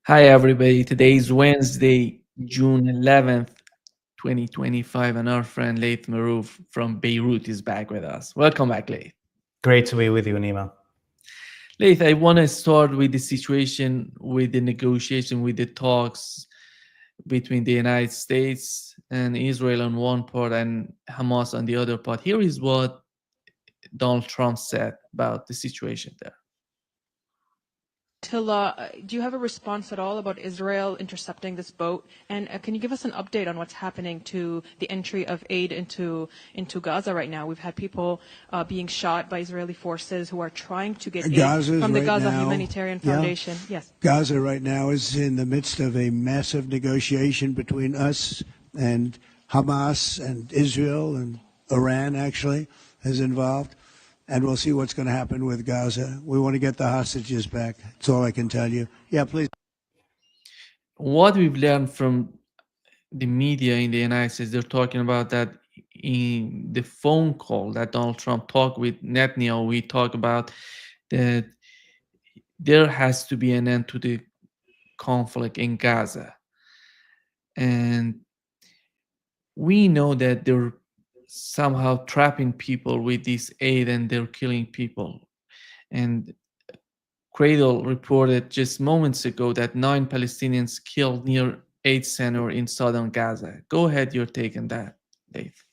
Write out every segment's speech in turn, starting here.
Hi, everybody. Today is Wednesday, June 11th, 2025, and our friend Laith Marouf from Beirut is back with us. Welcome back, Laith. Great to be with you, Nima. Laith, I want to start with the situation, with the negotiation, with the talks between the United States and Israel on one part and Hamas on the other part. Here is what Donald Trump said about the situation there. Tilla, do you have a response at all about Israel intercepting this boat? And can you give us an update on what's happening to the entry of aid into Gaza right now? We've had people being shot by Israeli forces who are trying to get aid from the Gaza Humanitarian Foundation. Yes. Gaza right now is in the midst of a massive negotiation between us and Hamas and Israel, and Iran actually is involved. And we'll see what's going to happen with Gaza. We want to get the hostages back. That's all I can tell you. Yeah, please. What we've learned from the media in the United States, they're talking about that in the phone call that Donald Trump talked with Netanyahu. We talk about that there has to be an end to the conflict in Gaza. And we know that they're somehow trapping people with this aid and they're killing people. And Cradle reported just moments ago that 9 Palestinians killed near aid center in southern Gaza. Go ahead, your take on that, Dave.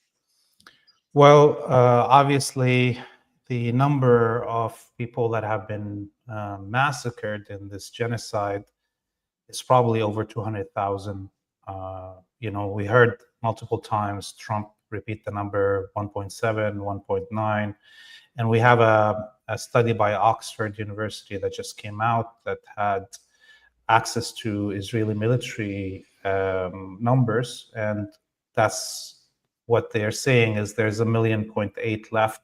Well, obviously, the number of people that have been massacred in this genocide is probably over 200,000. We heard multiple times Trump repeat the number 1.7, 1.9. And we have a study by Oxford University that just came out that had access to Israeli military numbers. And that's what they're saying is there's 1.8 million left.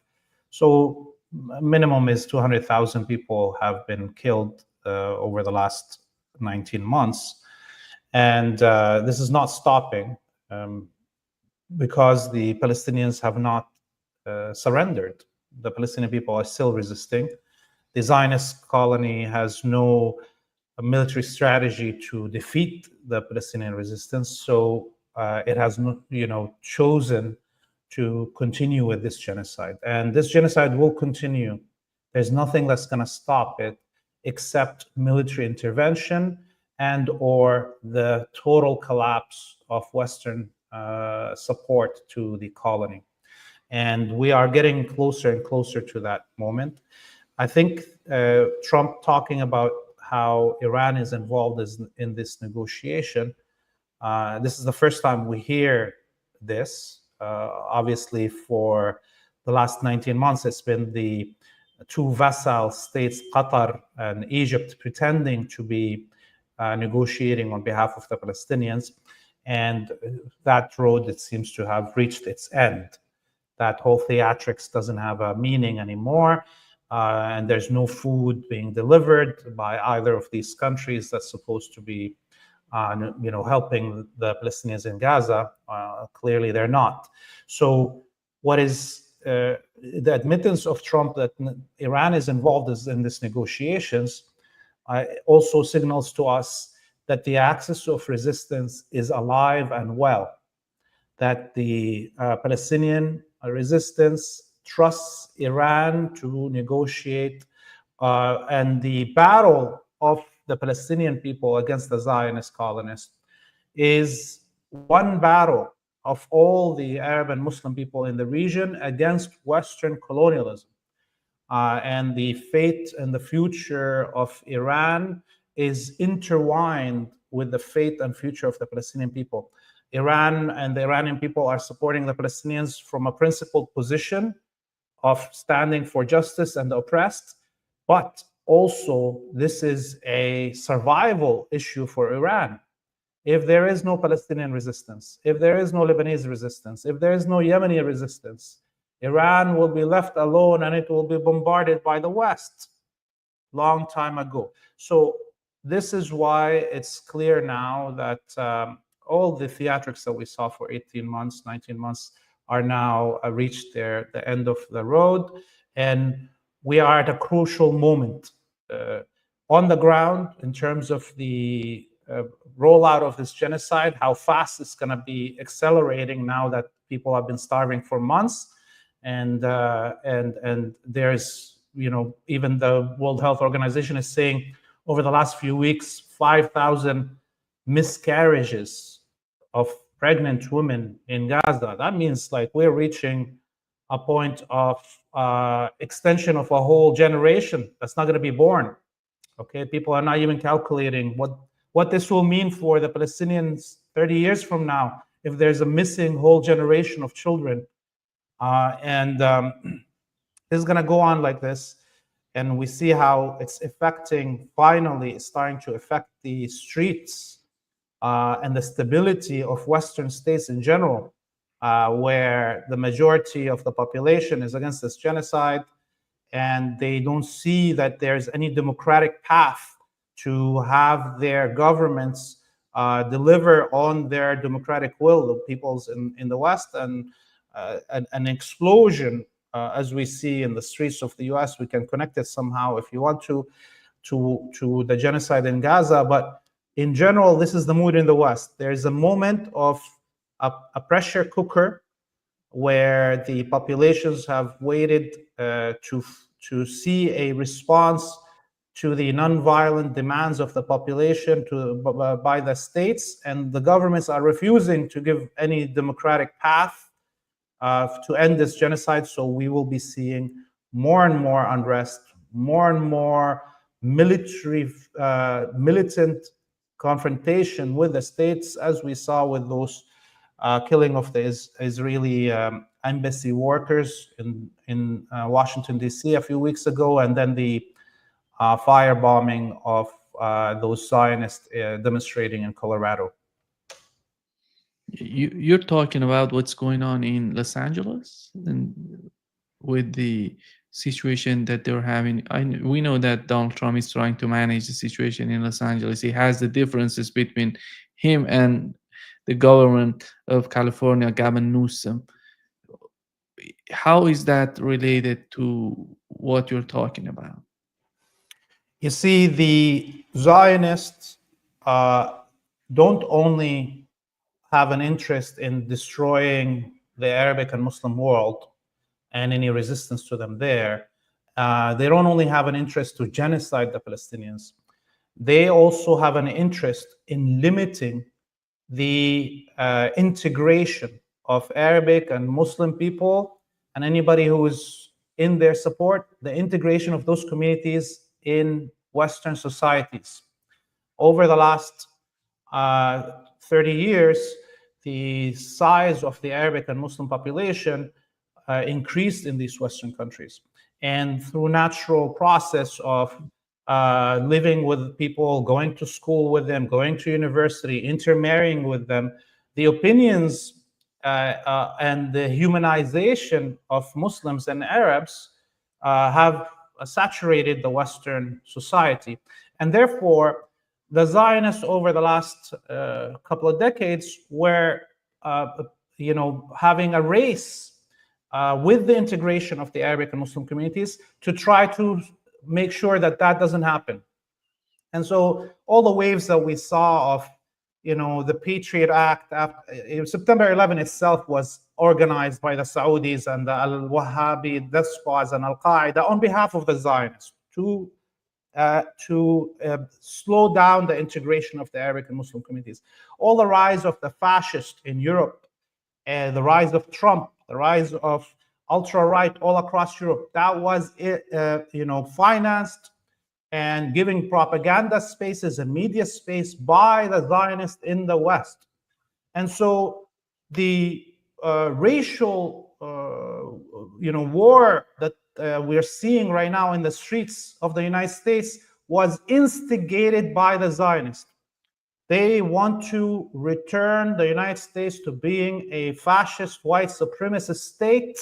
So minimum is 200,000 people have been killed over the last 19 months. And this is not stopping because the Palestinians have not surrendered. The Palestinian people are still resisting. The Zionist colony has no military strategy to defeat the Palestinian resistance, so it has chosen to continue with this genocide. And this genocide will continue. There's nothing that's going to stop it except military intervention and or the total collapse of Western support to the colony. And we are getting closer and closer to that moment. I think Trump talking about how Iran is involved in this negotiation, this is the first time we hear this. Obviously, for the last 19 months, it's been the two vassal states, Qatar and Egypt, pretending to be negotiating on behalf of the Palestinians. And that road, it seems to have reached its end. That whole theatrics doesn't have a meaning anymore. And there's no food being delivered by either of these countries that's supposed to be helping the Palestinians in Gaza. Clearly, they're not. So what is the admittance of Trump that Iran is involved in these negotiations also signals to us that the axis of resistance is alive and well, that the Palestinian resistance trusts Iran to negotiate, and the battle of the Palestinian people against the Zionist colonists is one battle of all the Arab and Muslim people in the region against Western colonialism. And the fate and the future of Iran is intertwined with the fate and future of the Palestinian people. Iran and the Iranian people are supporting the Palestinians from a principled position of standing for justice and the oppressed, but also this is a survival issue for Iran. If there is no Palestinian resistance, if there is no Lebanese resistance, if there is no Yemeni resistance, Iran will be left alone and it will be bombarded by the West long time ago. So this is why it's clear now that all the theatrics that we saw for 18 months, 19 months are now reached the end of the road. And we are at a crucial moment. on the ground in terms of the rollout of this genocide, how fast it's going to be accelerating now that people have been starving for months, and there's, you know, even the World Health Organization is saying over the last few weeks, 5,000 miscarriages of pregnant women in Gaza. That means like we're reaching a point of extension of a whole generation that's not going to be born. Okay, people are not even calculating what this will mean for the Palestinians 30 years from now if there's a missing whole generation of children. This is going to go on like this. And we see how it's affecting, finally, it's starting to affect the streets and the stability of Western states in general, where the majority of the population is against this genocide, and they don't see that there's any democratic path to have their governments deliver on their democratic will, the peoples in the West, and an explosion, as we see in the streets of the US. We can connect it somehow, if you want to the genocide in Gaza. But in general, this is the mood in the West. There's a moment of a pressure cooker where the populations have waited to see a response to the nonviolent demands of the population by the states, and the governments are refusing to give any democratic path to end this genocide. So we will be seeing more and more unrest, more and more military, militant confrontation with the states, as we saw with those killing of the Israeli embassy workers in Washington, D.C. a few weeks ago, and then the firebombing of those Zionists demonstrating in Colorado. You're talking about what's going on in Los Angeles and with the situation that they're having. We know that Donald Trump is trying to manage the situation in Los Angeles. He has the differences between him and the government of California, Gavin Newsom. How is that related to what you're talking about? You see, the Zionists don't only have an interest in destroying the Arabic and Muslim world and any resistance to them there. They don't only have an interest to genocide the Palestinians. They also have an interest in limiting the integration of Arabic and Muslim people and anybody who is in their support, the integration of those communities in Western societies. Over the last 30 years, the size of the Arabic and Muslim population increased in these Western countries. And through natural process of living with people, going to school with them, going to university, intermarrying with them, the opinions and the humanization of Muslims and Arabs have saturated the Western society. And therefore, the Zionists over the last couple of decades were, having a race with the integration of the Arabic and Muslim communities to try to make sure that that doesn't happen. And so all the waves that we saw of, the Patriot Act, September 11 itself was organized by the Saudis and the Al-Wahhabi despots and Al-Qaeda on behalf of the Zionists to slow down the integration of the Arabic and Muslim communities. All the rise of the fascists in Europe, the rise of Trump, the rise of ultra-right all across Europe, that was financed and giving propaganda spaces and media space by the Zionists in the West. And so the racial war that we're seeing right now in the streets of the United States was instigated by the Zionists. They want to return the United States to being a fascist white supremacist state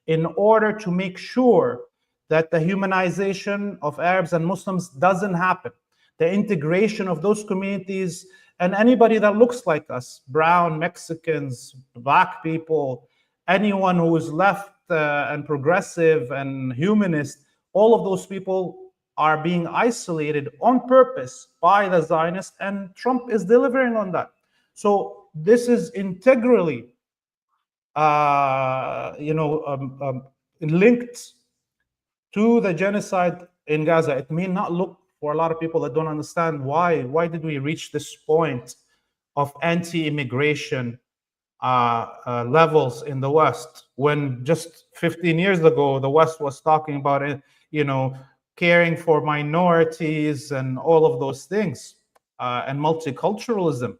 in order to make sure that the humanization of Arabs and Muslims doesn't happen. The integration of those communities and anybody that looks like us, brown, Mexicans, black people, anyone who is left and progressive and humanist, all of those people are being isolated on purpose by the Zionists, and Trump is delivering on that. So this is integrally, linked to the genocide in Gaza. It may not look, for a lot of people that don't understand why did we reach this point of anti-immigration levels in the West, when just 15 years ago the West was talking about it, caring for minorities and all of those things, and multiculturalism.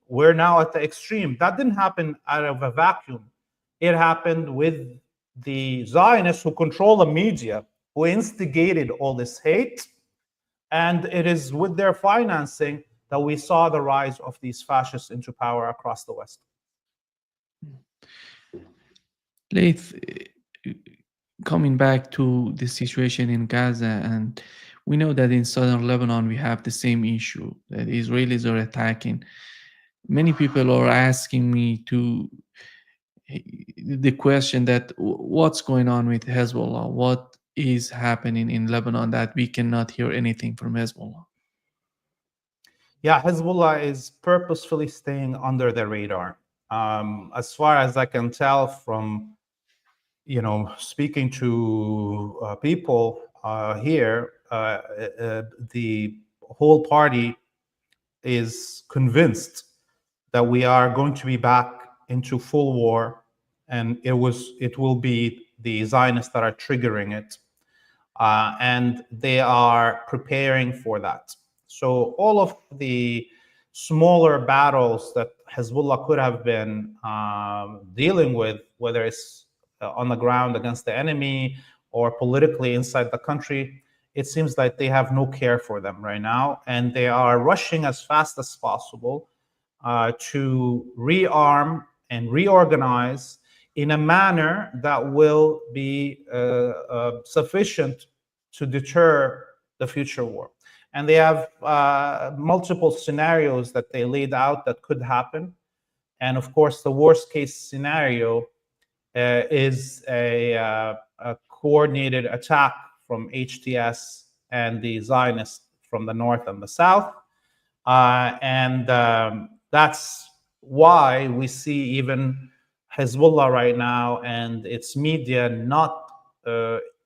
We're now at the extreme. That didn't happen out of a vacuum. It happened with the Zionists who control the media, who instigated all this hate. And it is with their financing that we saw the rise of these fascists into power across the West. Laith, coming back to the situation in Gaza, and we know that in southern Lebanon we have the same issue, that Israelis are attacking. Many people are asking me the question that what's going on with Hezbollah? What is happening in Lebanon that we cannot hear anything from Hezbollah? Yeah, Hezbollah is purposefully staying under the radar. As far as I can tell from, speaking to people here, the whole party is convinced that we are going to be back into full war, and it will be the Zionists that are triggering it, and they are preparing for that. So all of the smaller battles that Hezbollah could have been dealing with, whether it's on the ground against the enemy or politically inside the country, it seems like they have no care for them right now, and they are rushing as fast as possible to rearm and reorganize in a manner that will be sufficient to deter the future war. And they have multiple scenarios that they laid out that could happen. And of course, the worst case scenario is a coordinated attack from HTS and the Zionists from the north and the south. That's why we see even Hezbollah right now and its media not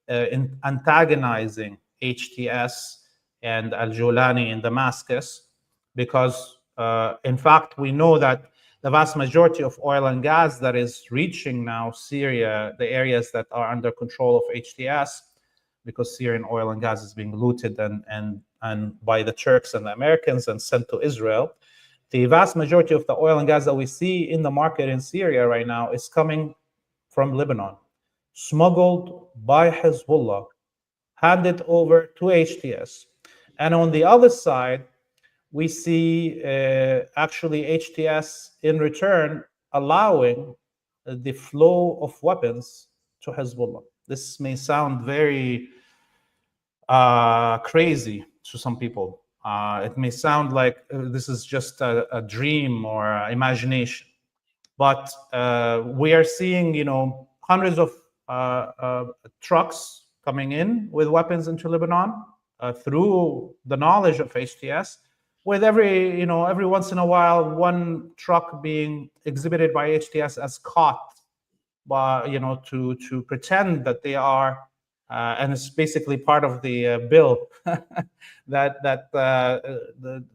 antagonizing HTS and al-Julani in Damascus, because in fact we know that the vast majority of oil and gas that is reaching now Syria, the areas that are under control of HTS, because Syrian oil and gas is being looted and by the Turks and the Americans and sent to Israel. The vast majority of the oil and gas that we see in the market in Syria right now is coming from Lebanon, smuggled by Hezbollah, handed over to HTS. And on the other side, we see actually HTS in return allowing the flow of weapons to Hezbollah. This may sound very crazy to some people. It may sound like this is just a dream or imagination, but we are seeing, hundreds of trucks coming in with weapons into Lebanon through the knowledge of HTS. With every once in a while, one truck being exhibited by HTS as caught, by to pretend that they are, and it's basically part of the bill that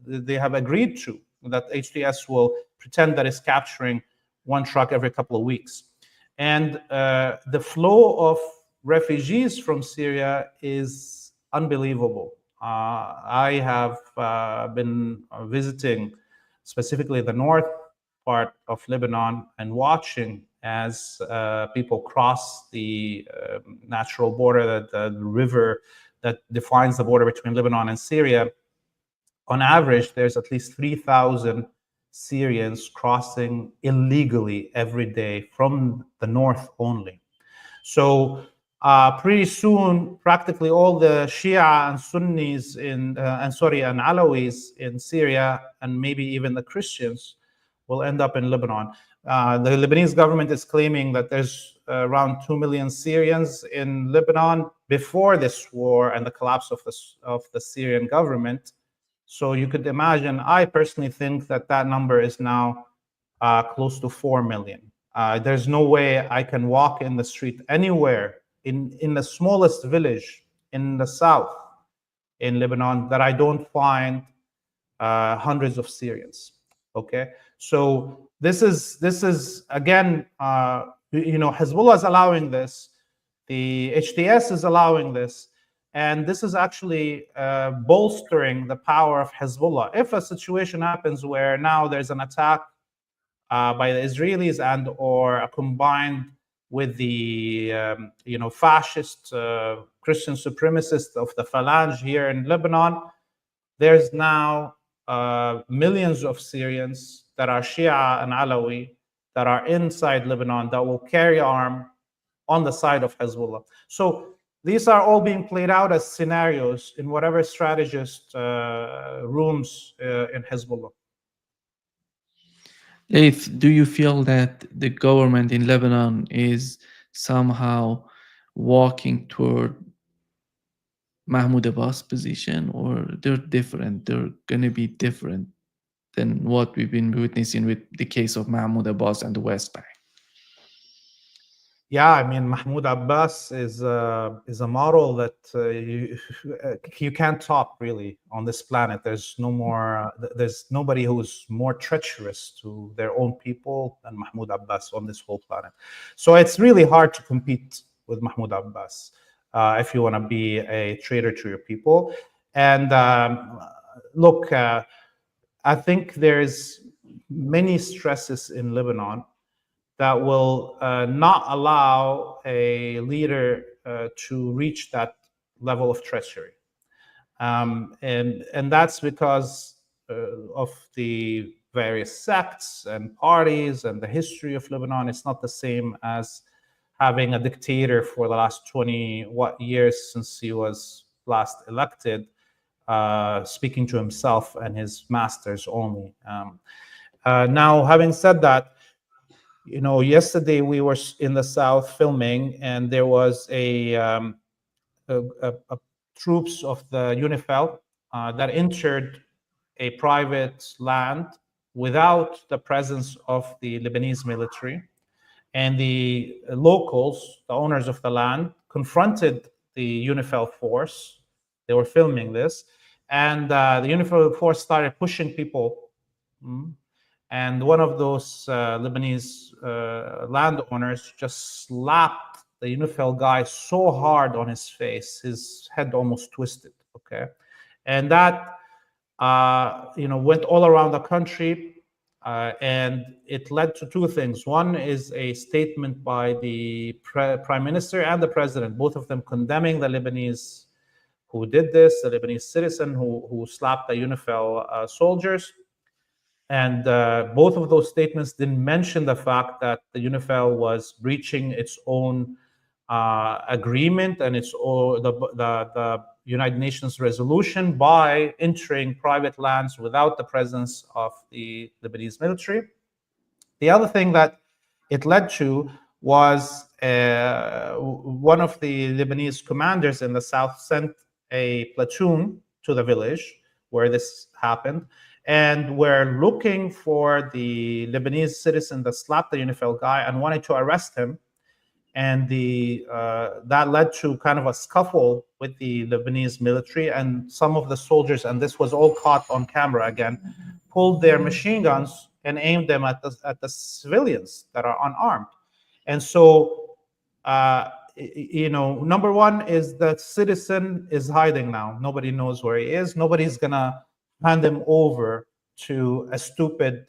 they have agreed to, that HTS will pretend that it's capturing one truck every couple of weeks, and the flow of refugees from Syria is unbelievable. I have been visiting specifically the north part of Lebanon and watching as people cross the natural border, the river that defines the border between Lebanon and Syria. On average, there's at least 3,000 Syrians crossing illegally every day from the north only. So pretty soon, practically all the Shia and Sunnis and Alawis in Syria, and maybe even the Christians, will end up in Lebanon. The Lebanese government is claiming that there's around 2 million Syrians in Lebanon before this war and the collapse of the Syrian government. So you could imagine, I personally think that that number is now close to 4 million. There's no way I can walk in the street anywhere in the smallest village in the south in Lebanon that I don't find hundreds of Syrians. Okay, so this is again, Hezbollah is allowing this, the HTS is allowing this, and this is actually bolstering the power of Hezbollah. If a situation happens where now there's an attack by the Israelis and or combined with the fascist Christian supremacists of the Phalange here in Lebanon, there's now millions of Syrians that are Shia and Alawi that are inside Lebanon that will carry arm on the side of Hezbollah. So these are all being played out as scenarios in whatever strategist rooms in Hezbollah. Laith, do you feel that the government in Lebanon is somehow walking toward Mahmoud Abbas' position, or they're different? They're going to be different than what we've been witnessing with the case of Mahmoud Abbas and the West Bank? Yeah, I mean, Mahmoud Abbas is a model that you can't top really on this planet. There's nobody who's more treacherous to their own people than Mahmoud Abbas on this whole planet. So it's really hard to compete with Mahmoud Abbas if you want to be a traitor to your people. And look, I think there's many stresses in Lebanon that will not allow a leader to reach that level of treachery. And that's because of the various sects and parties and the history of Lebanon. It's not the same as having a dictator for the last 20 years since he was last elected, speaking to himself and his masters only. Now, having said that, yesterday we were in the south filming, and there was a troops of the UNIFIL that entered a private land without the presence of the Lebanese military. And the locals, the owners of the land, confronted the UNIFIL force. They were filming this. And the UNIFIL force started pushing people. And one of those Lebanese landowners just slapped the UNIFIL guy so hard on his face, his head almost twisted. Okay, and that went all around the country, and it led to two things. One is a statement by the Prime Minister and the President, both of them condemning the Lebanese who did this, the Lebanese citizen who slapped the UNIFIL soldiers. And both of those statements didn't mention the fact that the UNIFIL was breaching its own agreement and the United Nations resolution by entering private lands without the presence of the Lebanese military. The other thing that it led to was one of the Lebanese commanders in the south sent a platoon to the village where this happened, and were looking for the Lebanese citizen that slapped the UNIFIL guy and wanted to arrest him. And that led to kind of a scuffle with the Lebanese military, and some of the soldiers, and this was all caught on camera again, pulled their machine guns and aimed them at the civilians that are unarmed. And so, number one is that citizen is hiding now. Nobody knows where he is. Nobody's gonna hand him over to a stupid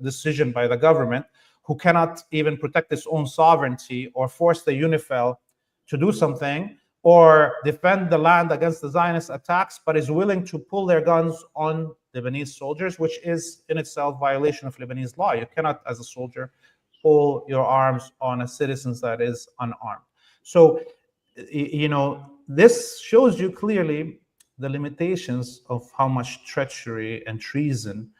decision by the government, who cannot even protect its own sovereignty or force the UNIFIL to do something or defend the land against the Zionist attacks, but is willing to pull their guns on Lebanese soldiers, which is in itself violation of Lebanese law. You cannot, as a soldier, pull your arms on a citizen that is unarmed. So, this shows you clearly the limitations of how much treachery and treason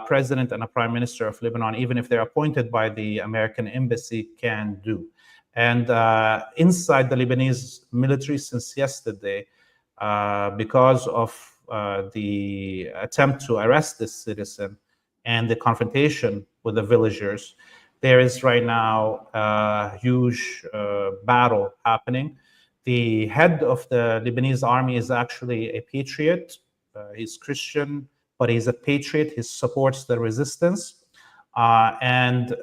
president and a prime minister of Lebanon, even if they're appointed by the American embassy, can do. And inside the Lebanese military since yesterday, because of the attempt to arrest this citizen and the confrontation with the villagers, there is right now a huge battle happening. The head of the Lebanese army is actually a patriot. He's Christian, but he's a patriot. He supports the resistance. And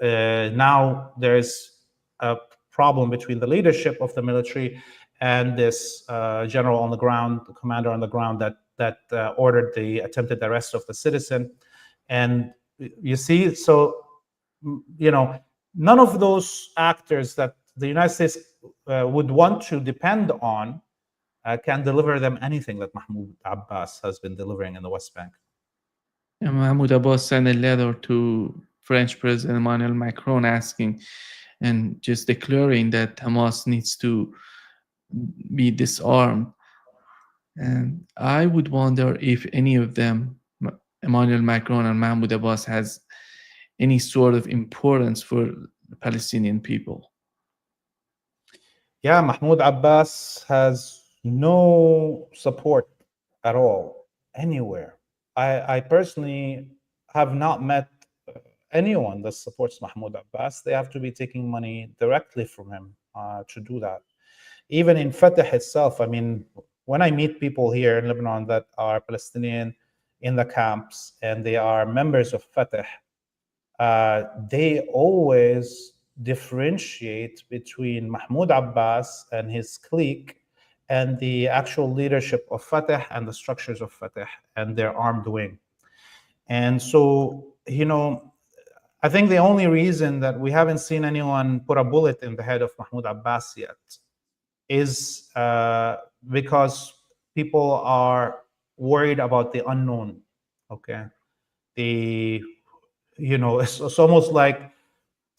now there's a problem between the leadership of the military and this general on the ground, the commander on the ground that ordered the attempted arrest of the citizen. And you see, so, you know, none of those actors that the United States would want to depend on can deliver them anything that Mahmoud Abbas has been delivering in the West Bank. And Mahmoud Abbas sent a letter to French President Emmanuel Macron asking and just declaring that Hamas needs to be disarmed. And I would wonder if any of them, Emmanuel Macron and Mahmoud Abbas, has any sort of importance for the Palestinian people. Yeah, Mahmoud Abbas has no support at all anywhere. I personally have not met anyone that supports Mahmoud Abbas. They have to be taking money directly from him to do that. Even in Fatah itself, I mean, when I meet people here in Lebanon that are Palestinian in the camps and they are members of Fatah, they always differentiate between Mahmoud Abbas and his clique and the actual leadership of Fatah and the structures of Fatah and their armed wing. And so, you know, I think the only reason that we haven't seen anyone put a bullet in the head of Mahmoud Abbas yet is because people are worried about the unknown. Okay, you know, it's almost like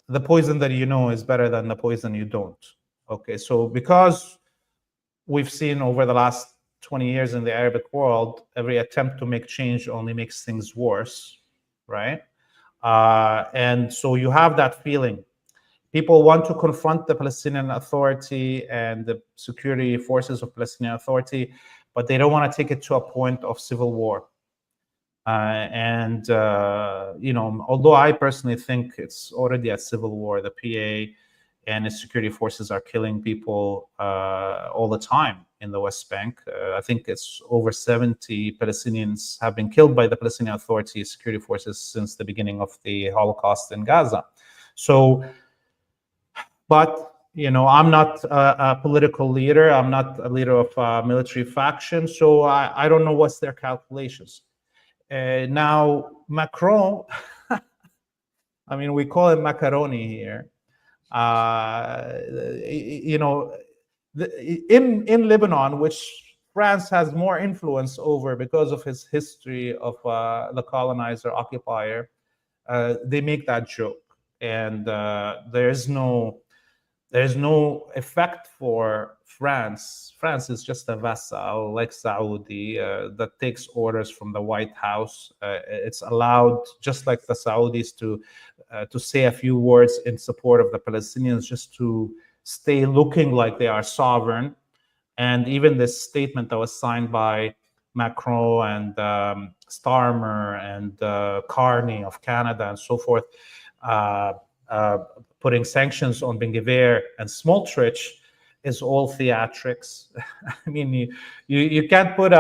the poison that you know is better than the poison you don't. Okay, so because we've seen over the last 20 years in the Arabic world, every attempt to make change only makes things worse, right? And so you have that feeling. People want to confront the Palestinian Authority and the security forces of Palestinian Authority, but they don't want to take it to a point of civil war. You know, although I personally think it's already a civil war, the PA and its security forces are killing people all the time in the West Bank. I think it's over 70 Palestinians have been killed by the Palestinian Authority security forces since the beginning of the Holocaust in Gaza. So, but, you know, I'm not a political leader. I'm not a leader of a military faction. So I don't know what's their calculations. Now, Macron, I mean, we call him macaroni here. You know, in Lebanon, which France has more influence over because of his history of the colonizer occupier, they make that joke, and there's no effect for France. France is just a vassal like Saudi that takes orders from the White House. It's allowed, just like the Saudis, to say a few words in support of the Palestinians just to stay looking like they are sovereign. And even this statement that was signed by Macron and Starmer and Carney of Canada and so forth, putting sanctions on Ben-Gvir and Smotrich is all theatrics. I mean, you can't put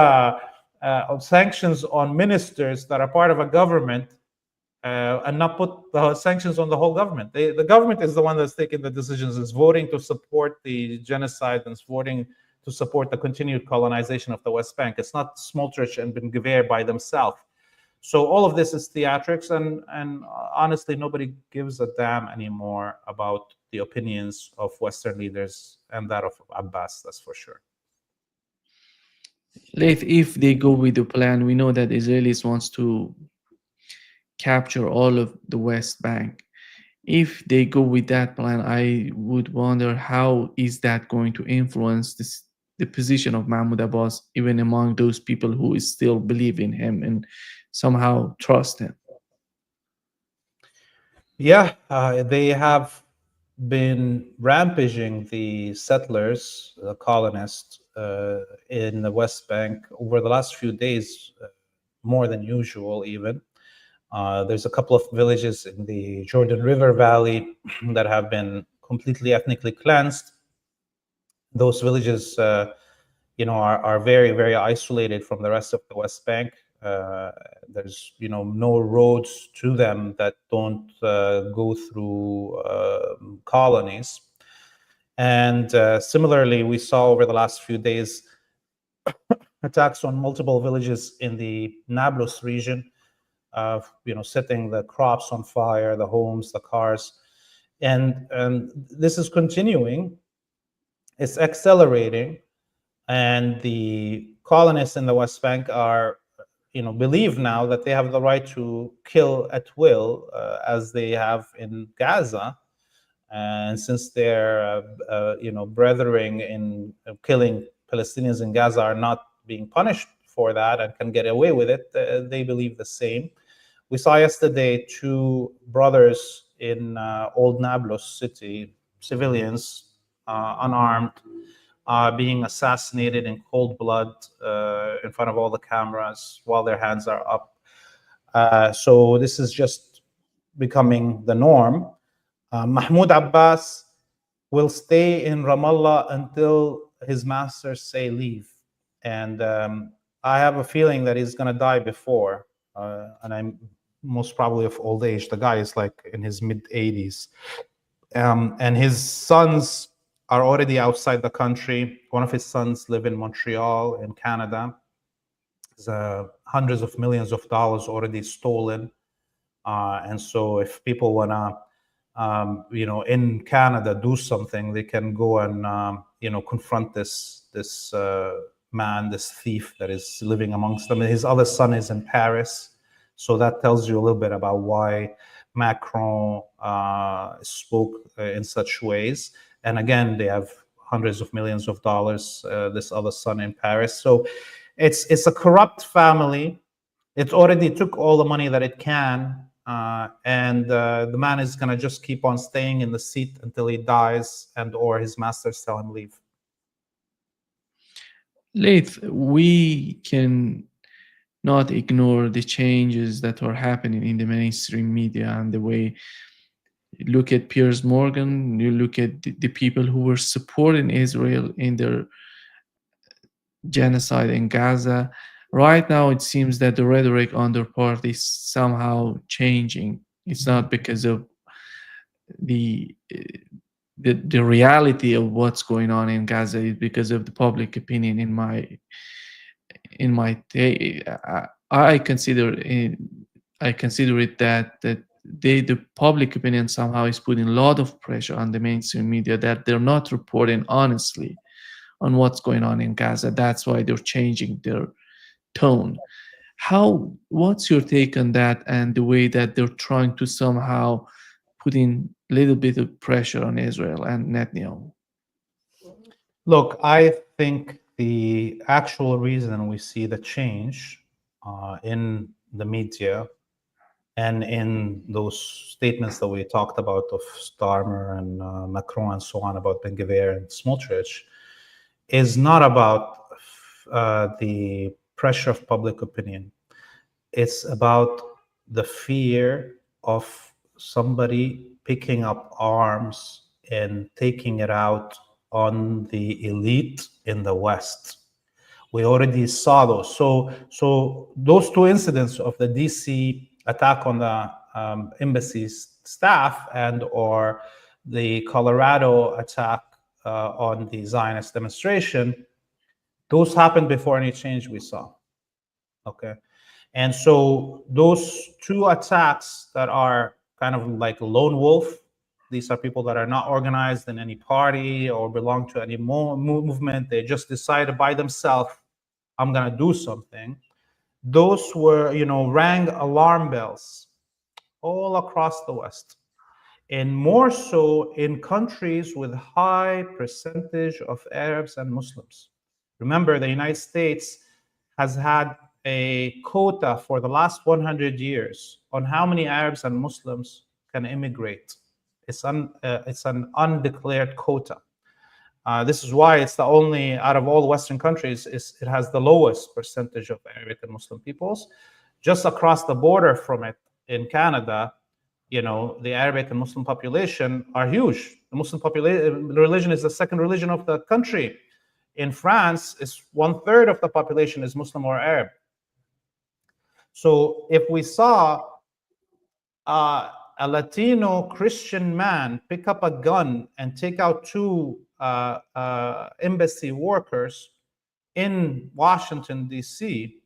sanctions on ministers that are part of a government and not put the sanctions on the whole government. The government is the one that's taking the decisions, is voting to support the genocide and is voting to support the continued colonization of the West Bank. It's not Smotrich and Ben-Gvir by themselves. So all of this is theatrics, and honestly, nobody gives a damn anymore about the opinions of Western leaders and that of Abbas, that's for sure. Laith, if they go with the plan, we know that Israelis wants to capture all of the West Bank. If they go with that plan, I would wonder how is that going to influence the position of Mahmoud Abbas, even among those people who still believe in him and somehow trust him. Yeah, they have been rampaging the settlers, the colonists in the West Bank over the last few days, more than usual, even. There's a couple of villages in the Jordan River Valley that have been completely ethnically cleansed. Those villages, are very, very isolated from the rest of the West Bank. There's, no roads to them that don't go through colonies. And similarly, we saw over the last few days attacks on multiple villages in the Nablus region, setting the crops on fire, the homes, the cars. And this is continuing. It's accelerating. And the colonists in the West Bank are, believe now that they have the right to kill at will, as they have in Gaza. And since their, brethren in killing Palestinians in Gaza are not being punished for that and can get away with it, they believe the same. We saw yesterday two brothers in Old Nablus city, civilians, unarmed, being assassinated in cold blood in front of all the cameras while their hands are up. So this is just becoming the norm. Mahmoud Abbas will stay in Ramallah until his masters say leave. And I have a feeling that he's going to die before. And I'm most probably of old age. The guy is like in his mid 80s. And his sons are already outside the country. One of his sons live in Montreal in Canada. There's hundreds of millions of dollars already stolen. And so if people want to, in Canada, do something, they can go and, confront this man, this thief that is living amongst them. His other son is in Paris. So that tells you a little bit about why Macron spoke in such ways. And again, they have hundreds of millions of dollars, this other son in Paris. So it's a corrupt family. It already took all the money that it can. And the man is going to just keep on staying in the seat until he dies and or his masters tell him leave. Laith, we can not ignore the changes that are happening in the mainstream media and the way you look at Piers Morgan, you look at the people who were supporting Israel in their genocide in Gaza. Right now, it seems that the rhetoric on their part is somehow changing. It's not because of the the reality of what's going on in Gaza, is because of the public opinion. I consider it that the public opinion somehow is putting a lot of pressure on the mainstream media, that they're not reporting honestly on what's going on in Gaza. That's why they're changing their tone. What's your take on that, and the way that they're trying to somehow put in a little bit of pressure on Israel and Netanyahu? Look, I think the actual reason we see the change in the media and in those statements that we talked about of Starmer and Macron and so on about Ben Gvir and Smotrich is not about the pressure of public opinion. It's about the fear of somebody picking up arms and taking it out on the elite in the West. We already saw those. So those two incidents of the DC attack on the embassy's staff and or the Colorado attack on the Zionist demonstration, those happened before any change we saw. Okay. And so those two attacks that are kind of like lone wolf, these are people that are not organized in any party or belong to any movement. They just decided by themselves, I'm going to do something. Those were, rang alarm bells all across the West, and more so in countries with high percentage of Arabs and Muslims. Remember, the United States has had a quota for the last 100 years on how many Arabs and Muslims can immigrate. It's an undeclared quota. This is why it's the only, out of all Western countries, it has the lowest percentage of Arabic and Muslim peoples. Just across the border from it in Canada, you know, the Arabic and Muslim population are huge. The Muslim religion is the second religion of the country. In France, it's 1/3 of the population is Muslim or Arab. So if we saw a Latino Christian man pick up a gun and take out two embassy workers in Washington, D.C.,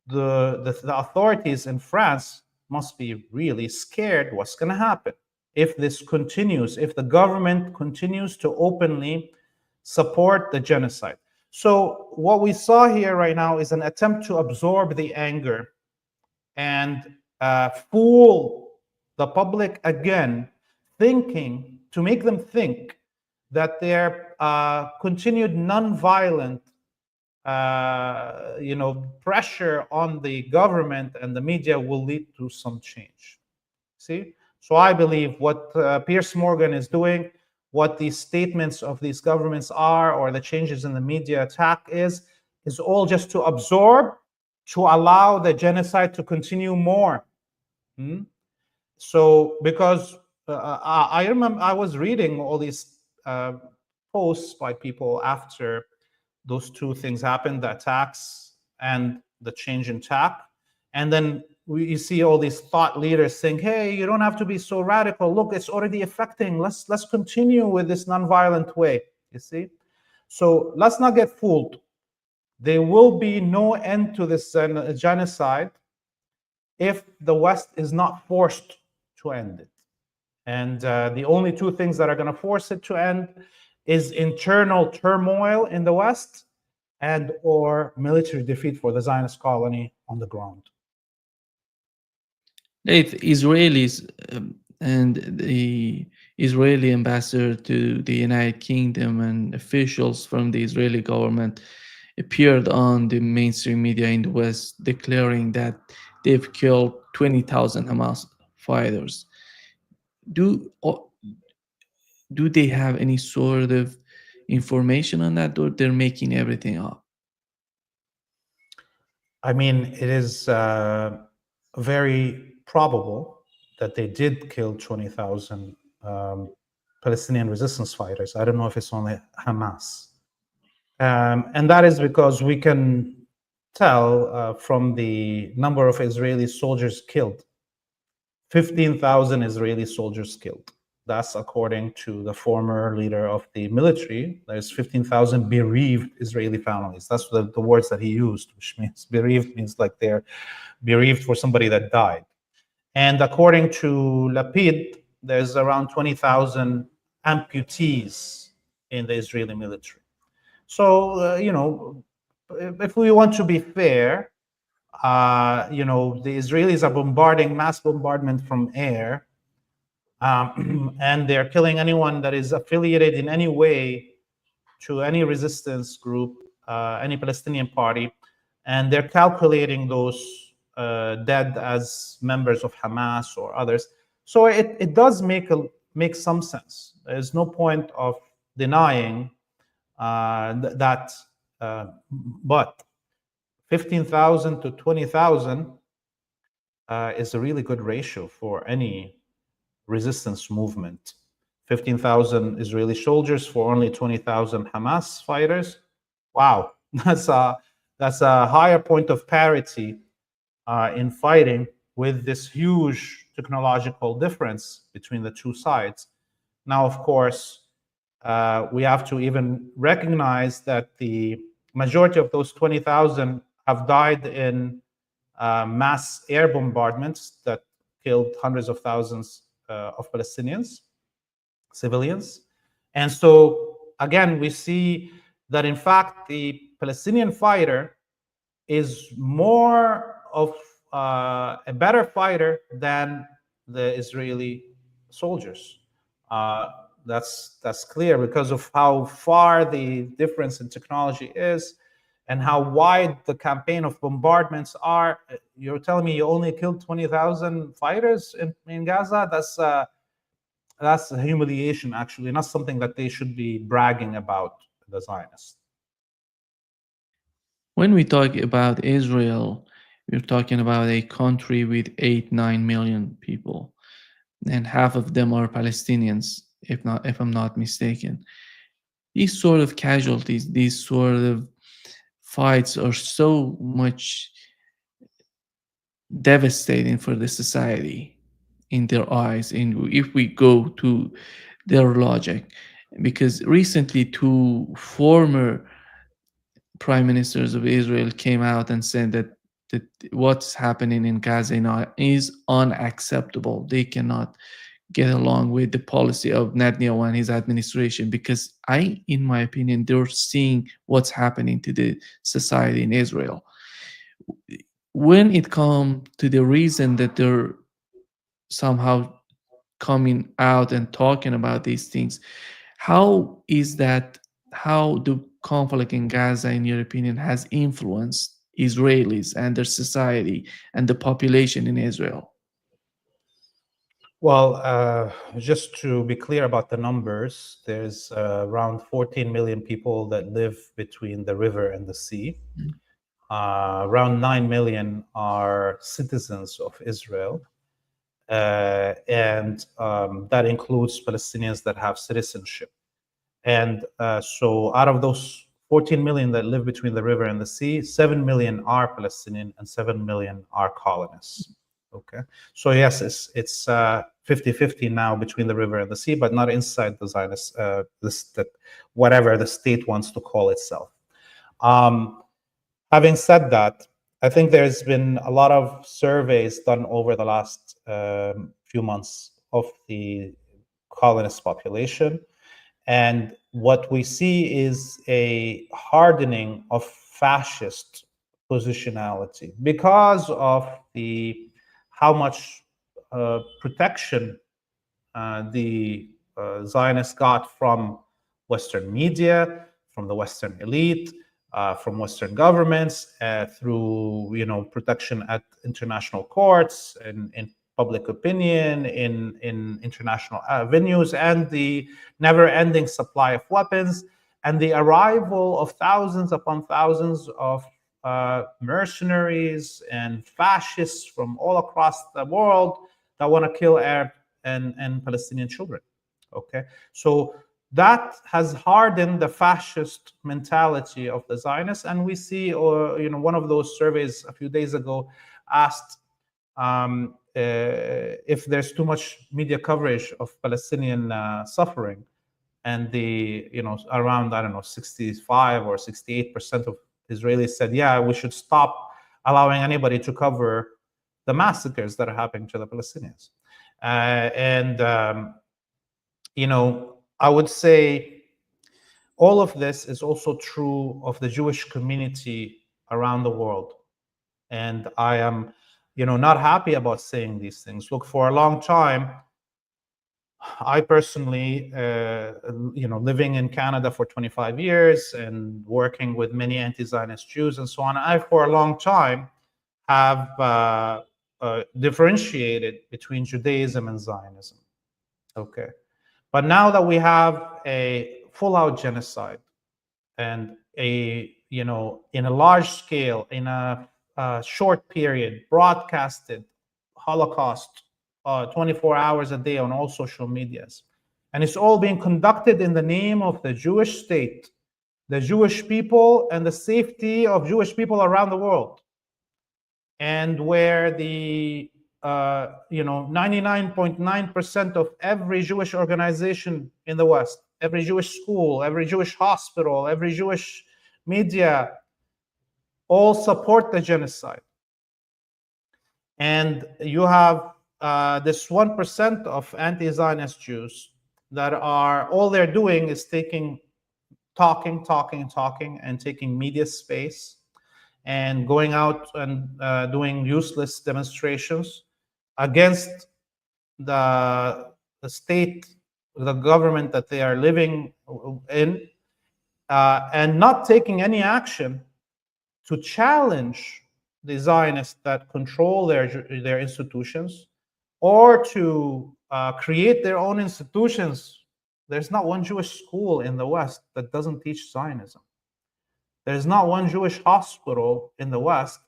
the authorities in France must be really scared what's going to happen if this continues, if the government continues to openly support the genocide. So what we saw here right now is an attempt to absorb the anger and fool the public again, to make them think that their continued nonviolent pressure on the government and the media will lead to some change. See? So I believe what Piers Morgan is doing, what these statements of these governments are, or the changes in the media attack is all just to absorb, to allow the genocide to continue more. So because I remember I was reading all these posts by people after those two things happened, the attacks and the change in tack. And then you see all these thought leaders saying, hey, you don't have to be so radical. Look, it's already affecting. Let's continue with this nonviolent way, you see? So let's not get fooled. There will be no end to this genocide if the West is not forced to end it. And the only two things that are going to force it to end is internal turmoil in the West and or military defeat for the Zionist colony on the ground. Laith, Israelis and the Israeli ambassador to the United Kingdom and officials from the Israeli government appeared on the mainstream media in the West declaring that they've killed 20,000 Hamas fighters. Do they have any sort of information on that, or they're making everything up? I mean, it is very probable that they did kill 20,000 Palestinian resistance fighters. I don't know if it's only Hamas. And that is because we can tell from the number of Israeli soldiers killed. 15,000 Israeli soldiers killed. That's according to the former leader of the military. There's 15,000 bereaved Israeli families. That's the words that he used, which means bereaved means like they're bereaved for somebody that died. And according to Lapid, there's around 20,000 amputees in the Israeli military. So, if we want to be fair, the Israelis are bombarding, mass bombardment from air, and they're killing anyone that is affiliated in any way to any resistance group, any Palestinian party, and they're calculating those dead as members of Hamas or others. So it does make some sense. There's no point of denying that, but 15,000 to 20,000 is a really good ratio for any resistance movement. 15,000 Israeli soldiers for only 20,000 Hamas fighters. Wow, that's a higher point of parity in fighting, with this huge technological difference between the two sides. Now, of course, we have to even recognize that the majority of those 20,000 have died in mass air bombardments that killed hundreds of thousands of Palestinians, civilians. And so, again, we see that, in fact, the Palestinian fighter is more of a better fighter than the Israeli soldiers. That's clear because of how far the difference in technology is. and how wide the campaign of bombardments are. You're telling me you only killed 20,000 fighters in Gaza? That's a humiliation, actually, not something that they should be bragging about, the Zionists. When we talk about Israel, we're talking about a country with 8-9 million people, and half of them are Palestinians, if I'm not mistaken. These sort of casualties, these sort of fights are so much devastating for the society in their eyes, and if we go to their logic, because recently two former prime ministers of Israel came out and said that what's happening in Gaza now is unacceptable. They cannot get along with the policy of Netanyahu and his administration, because in my opinion, they're seeing what's happening to the society in Israel. When it comes to the reason that they're somehow coming out and talking about these things, how is that? How the conflict in Gaza, in your opinion, has influenced Israelis and their society and the population in Israel? Well, just to be clear about the numbers, there's around 14 million people that live between the river and the sea. Around 9 million are citizens of Israel. And that includes Palestinians that have citizenship. And so out of those 14 million that live between the river and the sea, 7 million are Palestinian and 7 million are colonists. Okay, so yes, it's 50-50 now between the river and the sea, but not inside the Zionist, whatever the state wants to call itself. Having said that, I think there's been a lot of surveys done over the last few months of the colonist population. And what we see is a hardening of fascist positionality because of how much protection the Zionists got from Western media, from the Western elite, from Western governments, through protection at international courts and in public opinion, in international venues, and the never-ending supply of weapons, and the arrival of thousands upon thousands of mercenaries and fascists from all across the world that want to kill Arab and Palestinian children. Okay, so that has hardened the fascist mentality of the Zionists, and we see, one of those surveys a few days ago asked if there's too much media coverage of Palestinian suffering, and around 65 or 68% of Israelis said, yeah, we should stop allowing anybody to cover the massacres that are happening to the Palestinians. I would say all of this is also true of the Jewish community around the world. And I am, not happy about saying these things. Look, for a long time, I personally, living in Canada for 25 years and working with many anti-Zionist Jews and so on, I, for a long time, have differentiated between Judaism and Zionism. Okay. But now that we have a full-out genocide and in a large scale, in a short period, broadcasted Holocaust 24 hours a day on all social medias, and it's all being conducted in the name of the Jewish state, the Jewish people, and the safety of Jewish people around the world, and where the 99.9% of every Jewish organization in the West, every Jewish school, every Jewish hospital, every Jewish media, all support the genocide. And you have this 1% of anti-Zionist Jews that are, all they're doing is talking, and taking media space, and going out and doing useless demonstrations against the state, the government that they are living in, and not taking any action to challenge the Zionists that control their institutions, or to create their own institutions. There's not one Jewish school in the West that doesn't teach Zionism. There's not one Jewish hospital in the West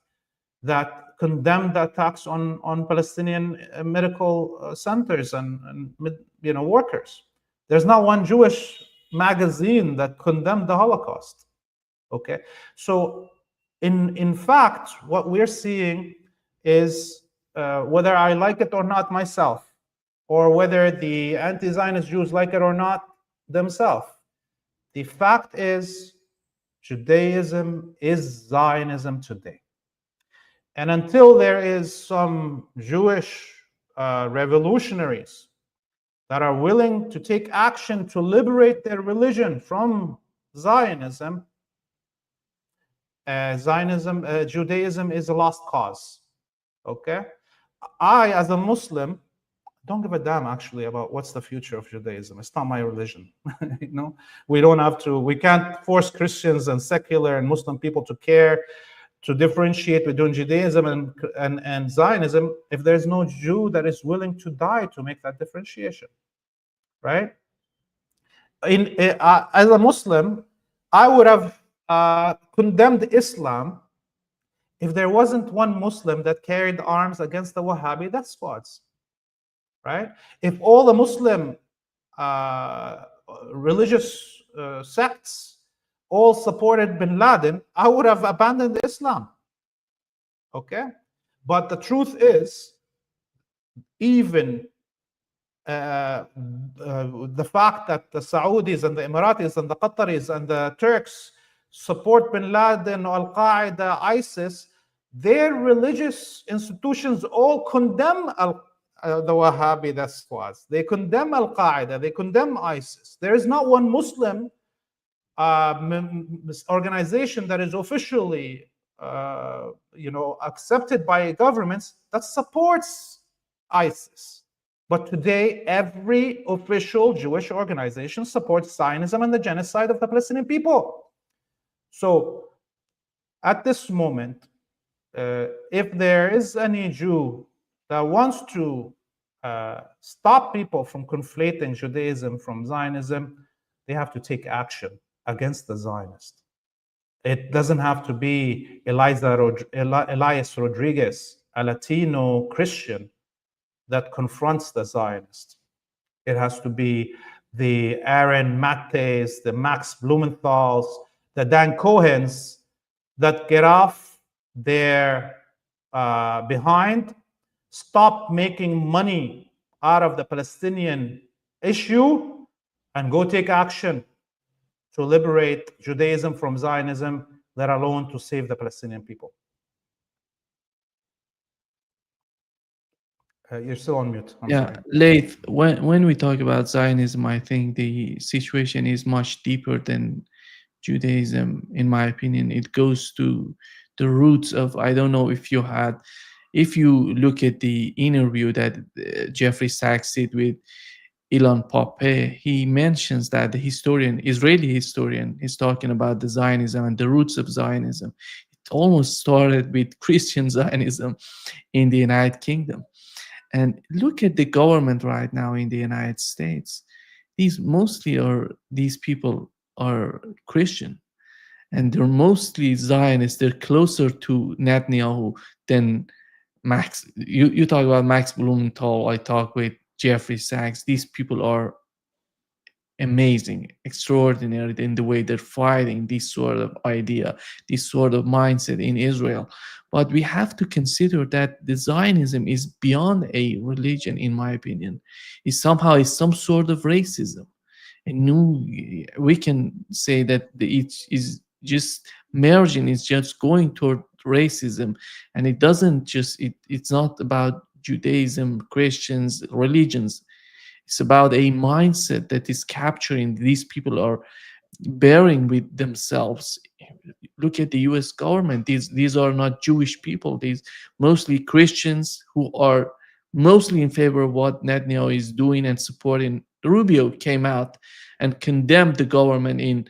that condemned the attacks on Palestinian medical centers and workers. There's not one Jewish magazine that condemned the Holocaust. Okay, so in fact, what we're seeing is, whether I like it or not myself, or whether the anti-Zionist Jews like it or not themselves, the fact is Judaism is Zionism today. And until there is some Jewish revolutionaries that are willing to take action to liberate their religion from Zionism, Judaism is a lost cause. Okay, I, as a Muslim, don't give a damn actually about what's the future of Judaism. It's not my religion. We don't have to. We can't force Christians and secular and Muslim people to care, to differentiate between Judaism and Zionism, if there's no Jew that is willing to die to make that differentiation, right? As a Muslim, I would have condemned Islam if there wasn't one Muslim that carried arms against the Wahhabi death squads, right? If all the Muslim religious sects all supported bin Laden, I would have abandoned Islam. Okay? But the truth is, even the fact that the Saudis and the Emiratis and the Qataris and the Turks support bin Laden, Al-Qaeda, ISIS, their religious institutions all condemn the Wahhabi death squads. They condemn Al-Qaeda, they condemn ISIS. There is not one Muslim organization that is officially accepted by governments that supports ISIS. But today, every official Jewish organization supports Zionism and the genocide of the Palestinian people. So at this moment, if there is any Jew that wants to stop people from conflating Judaism from Zionism, they have to take action against the Zionist. It doesn't have to be Elias Rodriguez, a Latino Christian, that confronts the Zionist. It has to be the Aaron Mattes, the Max Blumenthals, the Dan Cohens that get off their behind, stop making money out of the Palestinian issue, and go take action to liberate Judaism from Zionism, let alone to save the Palestinian people. You're still on mute. I'm sorry. Laith, when we talk about Zionism, I think the situation is much deeper than Judaism, in my opinion. It goes to the roots of, I don't know if you look at the interview that Jeffrey Sachs did with Ilan Pappé, he mentions that the Israeli historian, is talking about the Zionism and the roots of Zionism. It almost started with Christian Zionism in the United Kingdom. And look at the government right now in the United States. These people are Christian, and they're mostly Zionists. They're closer to Netanyahu than Max. You talk about Max Blumenthal. I talk with Jeffrey Sachs. These people are amazing, extraordinary in the way they're fighting this sort of idea, this sort of mindset in Israel. But we have to consider that the Zionism is beyond a religion, in my opinion. It's some sort of racism. And we can say that it is just merging, it's just going toward racism. And it's not about Judaism, Christians, religions. It's about a mindset that is capturing these people are bearing with themselves. Look at the US government. These are not Jewish people. These mostly Christians who are mostly in favor of what Netanyahu is doing and supporting. Rubio came out and condemned the government in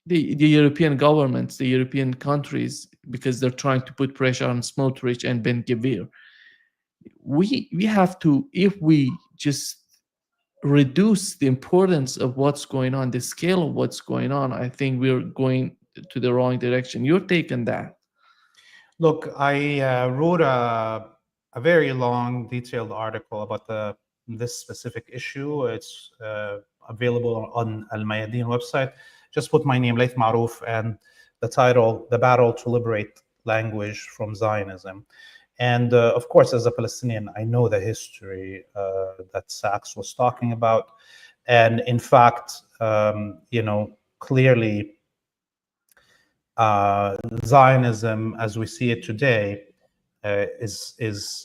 the European governments, the European countries, because they're trying to put pressure on Smotrich and Ben Gvir. We have to, if we just reduce the importance of what's going on, the scale of what's going on, I think we're going to the wrong direction. Your take on that? Look, I wrote a very long, detailed article about this specific issue. It's available on Al Mayadeen website. Just put my name, Laith Marouf, and the title, "The Battle to Liberate Language from Zionism." And of course, as a Palestinian, I know the history that Sachs was talking about. And in fact, clearly, Zionism, as we see it today, has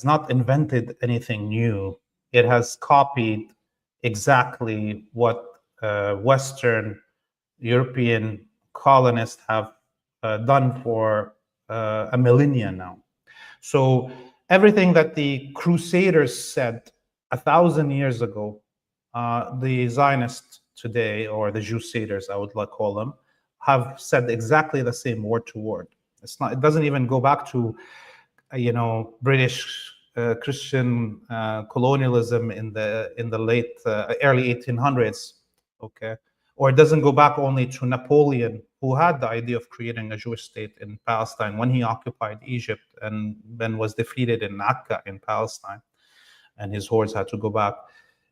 not invented anything new. It has copied exactly what Western European colonists have done for a millennia now. So everything that the Crusaders said 1,000 years ago, the Zionists today, or the Crusaders, I would like call them, have said exactly the same word to word. It doesn't even go back to, British Christian colonialism in the late early 1800s, okay? Or it doesn't go back only to Napoleon, who had the idea of creating a Jewish state in Palestine when he occupied Egypt and then was defeated in Akka in Palestine, and his hordes had to go back.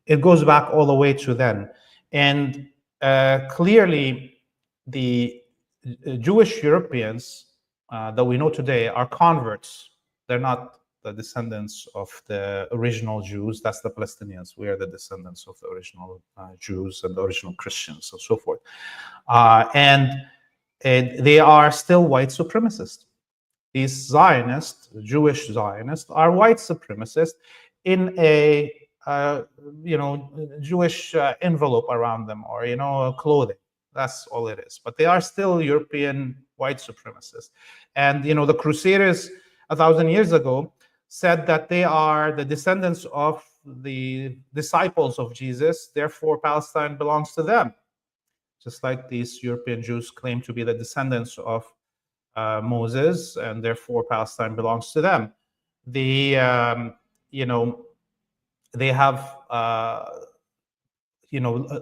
It goes back all the way to then. And clearly, the Jewish Europeans that we know today are converts. They're not the descendants of the original Jews. That's the Palestinians. We are the descendants of the original Jews and the original Christians and so forth. And they are still white supremacists. These Zionists, Jewish Zionists, are white supremacists in a Jewish envelope around them, or clothing. That's all it is. But they are still European white supremacists. And the Crusaders 1,000 years ago said that they are the descendants of the disciples of Jesus, therefore Palestine belongs to them. Just like these European Jews claim to be the descendants of Moses, and therefore Palestine belongs to them. They have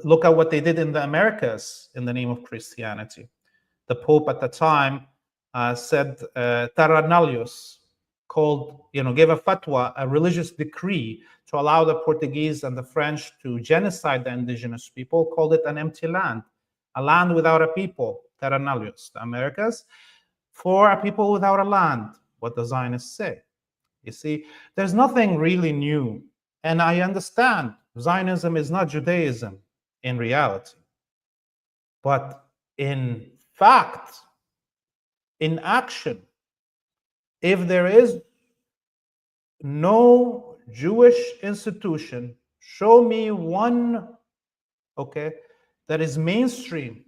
look at what they did in the Americas in the name of Christianity. The Pope at the time said terra nullius, gave a fatwa, a religious decree to allow the Portuguese and the French to genocide the indigenous people, called it an empty land, a land without a people, terra nullius. The Americas, for a people without a land, what the Zionists say. You see, there's nothing really new. And I understand Zionism is not Judaism in reality. But in fact, in action, if there is no Jewish institution, show me one, that is mainstream,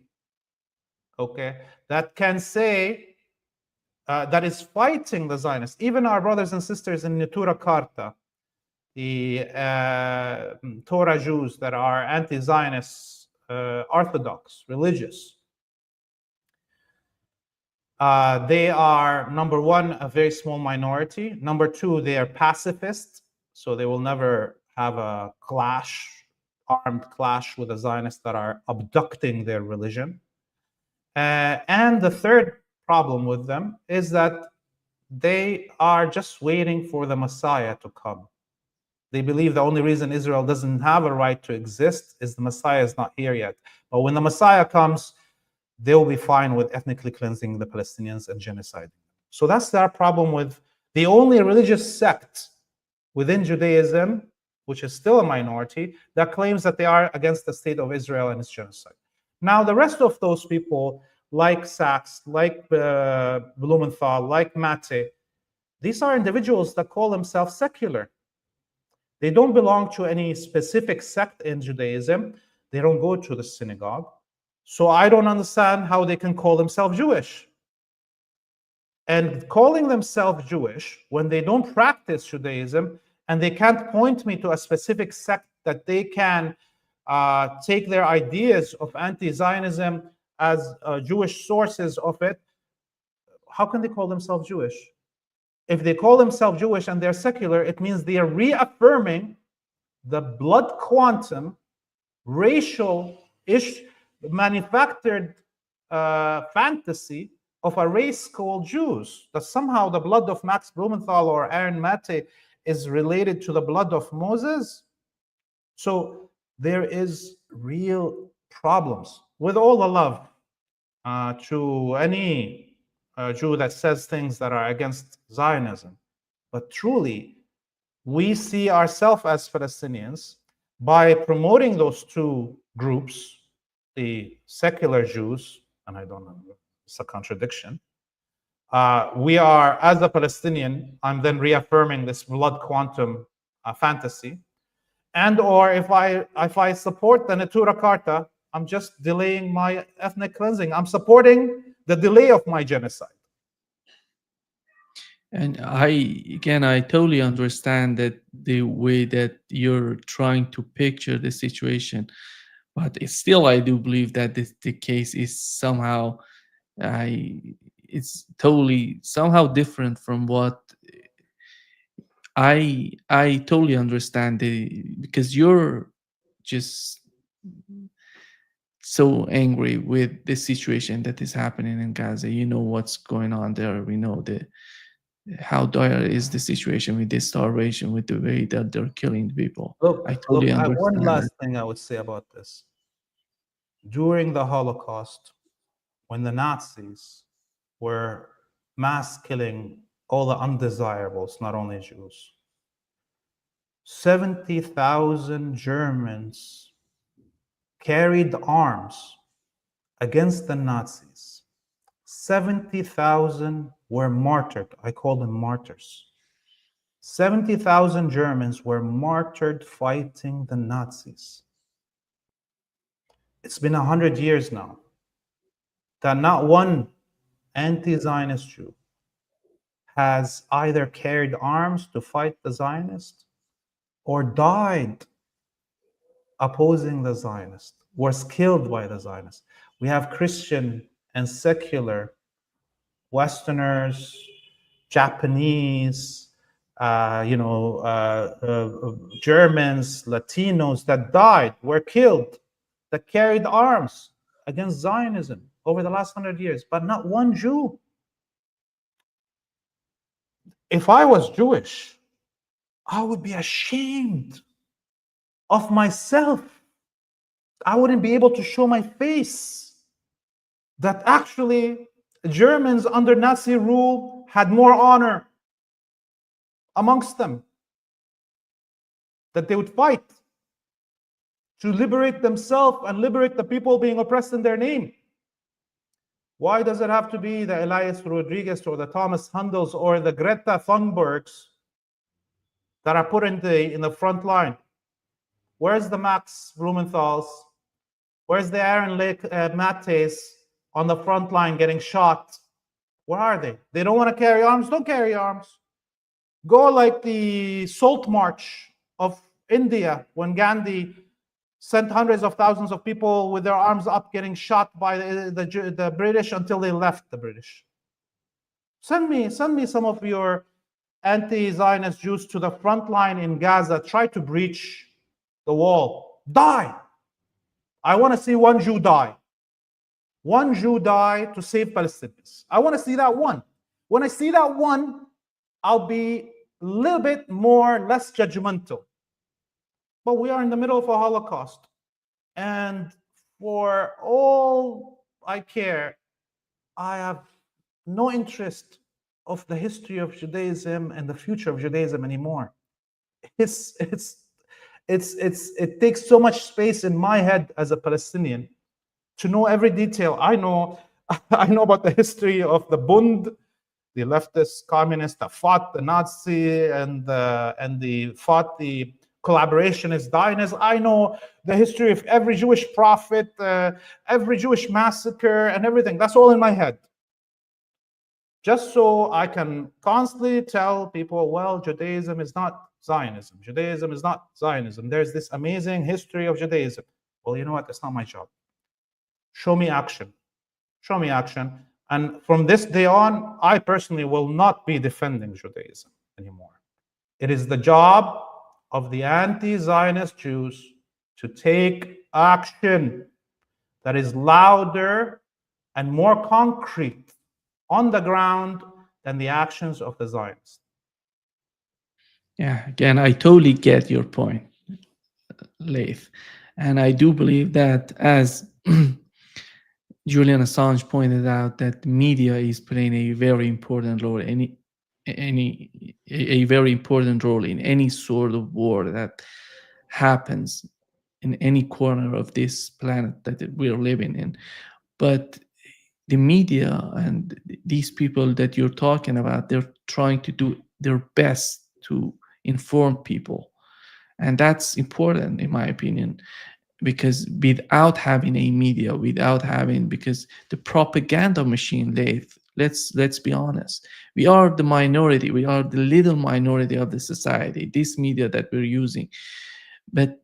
that can say, that is fighting the Zionists. Even our brothers and sisters in Natura Carta, the Torah Jews that are anti-Zionist, Orthodox, religious, they are, number one, a very small minority. Number two, they are pacifist, so they will never have a armed clash with the Zionists that are abducting their religion. And the third problem with them is that they are just waiting for the Messiah to come. They believe the only reason Israel doesn't have a right to exist is the Messiah is not here yet. But when the Messiah comes, they'll be fine with ethnically cleansing the Palestinians and genociding. So that's their problem with the only religious sect within Judaism, which is still a minority, that claims that they are against the state of Israel and its genocide. Now, the rest of those people, like Sachs, like Blumenthal, like Mate, these are individuals that call themselves secular. They don't belong to any specific sect in Judaism. They don't go to the synagogue. So I don't understand how they can call themselves Jewish. And calling themselves Jewish when they don't practice Judaism, and they can't point me to a specific sect that they can take their ideas of anti-Zionism as Jewish sources of it, how can they call themselves Jewish? If they call themselves Jewish and they're secular, it means they are reaffirming the blood quantum, racial-ish, manufactured fantasy of a race called Jews, that somehow the blood of Max Blumenthal or Aaron Mate is related to the blood of Moses. So there is real problems. With all the love to any Jew that says things that are against Zionism, but truly, we see ourselves as Palestinians by promoting those two groups, the secular Jews, and I don't know, it's a contradiction. We are, as a Palestinian, I'm then reaffirming this blood quantum fantasy. And or if I support the Natura Carta, I'm just delaying my ethnic cleansing. I'm supporting the delay of my genocide. And I totally understand that the way that you're trying to picture the situation, but still, I do believe that the case is somehow, it's totally somehow different from what I totally understand because you're just so angry with the situation that is happening in Gaza. You know what's going on there. We know how dire is the situation with the starvation, with the way that they're killing people. Look, I totally understand one that. last thing I would say about this. During the Holocaust, when the Nazis were mass killing all the undesirables, not only Jews, 70,000 Germans carried arms against the Nazis. 70,000 were martyred. I call them martyrs. 70,000 Germans were martyred fighting the Nazis. It's been 100 years now that not one anti-Zionist Jew has either carried arms to fight the Zionists or died opposing the Zionists, was killed by the Zionists. We have Christian and secular Westerners, Japanese, Germans, Latinos that died, were killed, that carried arms against Zionism over the last 100 years, but not one Jew. If I was Jewish, I would be ashamed of myself. I wouldn't be able to show my face that actually Germans under Nazi rule had more honor amongst them, that they would fight to liberate themselves and liberate the people being oppressed in their name. Why does it have to be the Elias Rodriguez or the Thomas Handels or the Greta Thunbergs that are put in the front line? Where's the Max Blumenthals? Where's the Aaron Mates on the front line getting shot? Where are they? They don't want to carry arms? Don't carry arms. Go like the Salt March of India when Gandhi sent hundreds of thousands of people with their arms up getting shot by the British until they left the British. Send me some of your anti-Zionist Jews to the front line in Gaza. Try to breach the wall. Die. I want to see one Jew die. One Jew die to save Palestinians. I want to see that one. When I see that one, I'll be a little bit less judgmental. But we are in the middle of a Holocaust. And for all I care, I have no interest of the history of Judaism and the future of Judaism anymore. It takes so much space in my head as a Palestinian to know every detail. I know about the history of the Bund, the leftist communists that fought the Nazi and they fought the collaborationist Zionists. I know the history of every Jewish prophet, every Jewish massacre, and everything. That's all in my head. Just so I can constantly tell people, well, Judaism is not Zionism. Judaism is not Zionism. There's this amazing history of Judaism. Well, you know what? That's not my job. Show me action. Show me action. And from this day on, I personally will not be defending Judaism anymore. It is the job of the anti-Zionist Jews to take action that is louder and more concrete on the ground than the actions of the Zionists. Yeah, again, I totally get your point, Laith. And I do believe that, as Julian Assange pointed out, that the media is playing a very important role, a very important role in any sort of war that happens in any corner of this planet that we're living in. But the media and these people that you're talking about, they're trying to do their best to inform people. And that's important, in my opinion, because without having a media, because the propaganda machine, let's be honest, we are the minority, we are the little minority of the society, this media that we're using. But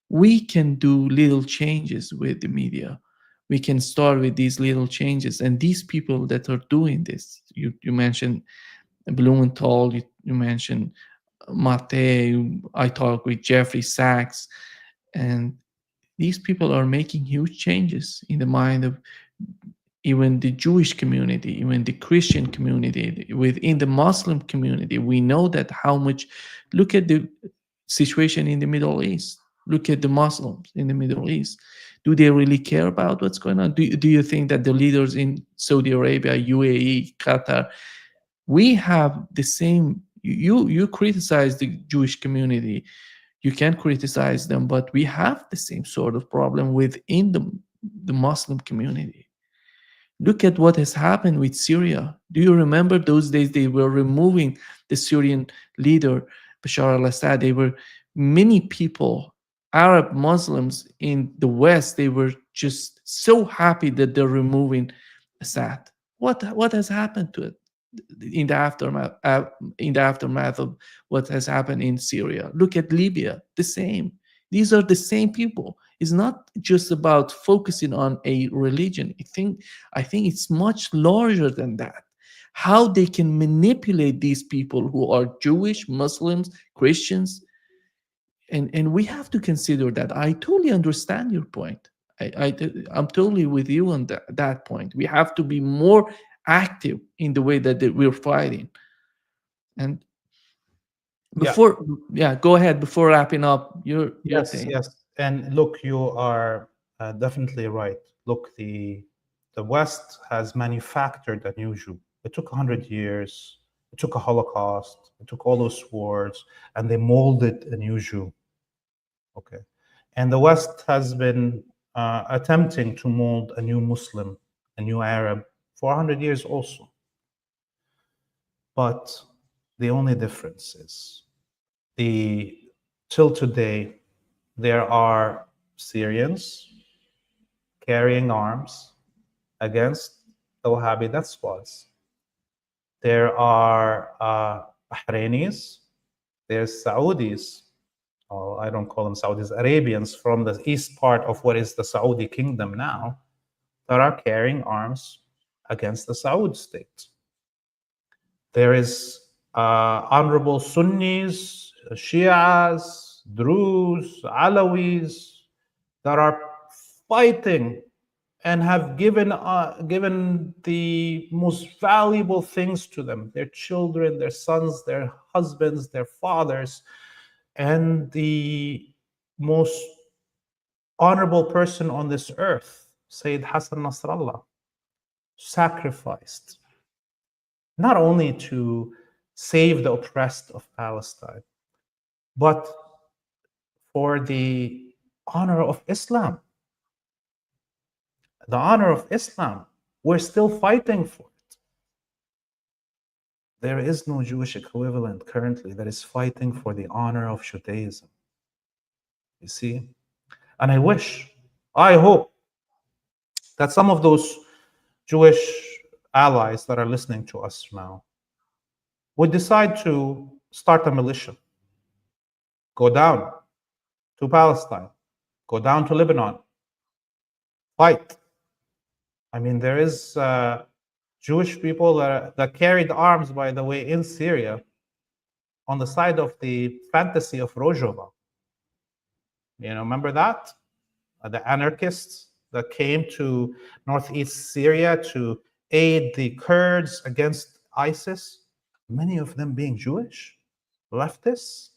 we can do little changes with the media. We can start with these little changes. And these people that are doing this, you mentioned Blumenthal, you mentioned Mate, I talked with Jeffrey Sachs, and these people are making huge changes in the mind of even the Jewish community, even the Christian community, within the Muslim community. We know that how much, look at the situation in the Middle East. Look at the Muslims in the Middle East. Do they really care about what's going on? Do you think that the leaders in Saudi Arabia, UAE, Qatar, we have the same, you criticize the Jewish community, you can criticize them, but we have the same sort of problem within the Muslim community. Look at what has happened with Syria. Do you remember those days they were removing the Syrian leader, Bashar al-Assad? They were, many people, Arab Muslims in the West, they were just so happy that they're removing Assad. What has happened to it in the aftermath of what has happened in Syria? Look at Libya, the same. These are the same people. It's not just about focusing on a religion. I think it's much larger than that. How they can manipulate these people who are Jewish, Muslims, Christians, and we have to consider that. I totally understand your point. I'm totally with you on that point. We have to be more active in the way that we're fighting. And before, go ahead, before wrapping up your thing. Yes. And look, you are definitely right. Look, the West has manufactured a new Jew. It took 100 years. It took a Holocaust. It took all those wars, and they molded a new Jew. Okay, and the West has been attempting to mold a new Muslim, a new Arab, for 100 years also. But the only difference is, till today, there are Syrians carrying arms against the Wahhabi despots. There are Bahrainis, there's Saudis, I don't call them Saudis, Arabians from the east part of what is the Saudi kingdom now, that are carrying arms against the Saudi state. There is honorable Sunnis, Shias, Druze, Alawis that are fighting and have given the most valuable things to them, their children, their sons, their husbands, their fathers. And the most honorable person on this earth, Sayyid Hassan Nasrallah, sacrificed not only to save the oppressed of Palestine, but for the honor of Islam. The honor of Islam, we're still fighting for it. There is no Jewish equivalent currently that is fighting for the honor of Judaism. You see? And I hope that some of those Jewish allies that are listening to us now would decide to start a militia, go down to Palestine, go down to Lebanon, fight, I mean, there is Jewish people that carried arms, by the way, in Syria on the side of the fantasy of Rojava. Remember that? The anarchists that came to northeast Syria to aid the Kurds against ISIS, many of them being Jewish leftists.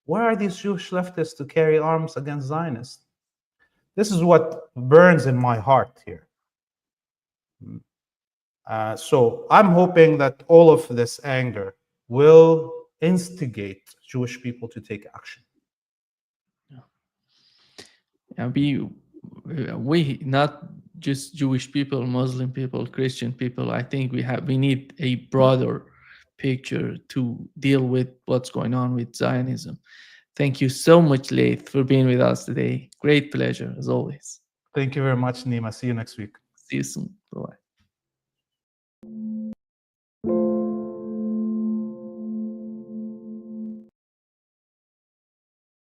Where are these Jewish leftists to carry arms against Zionists? This is what burns in my heart here. So I'm hoping that all of this anger will instigate Jewish people to take action. And we not just Jewish people, Muslim people, Christian people. I think we need a broader picture to deal with what's going on with Zionism. Thank you so much, Laith, for being with us today. Great pleasure, as always. Thank you very much, Nima. See you next week. See you soon. Bye-bye.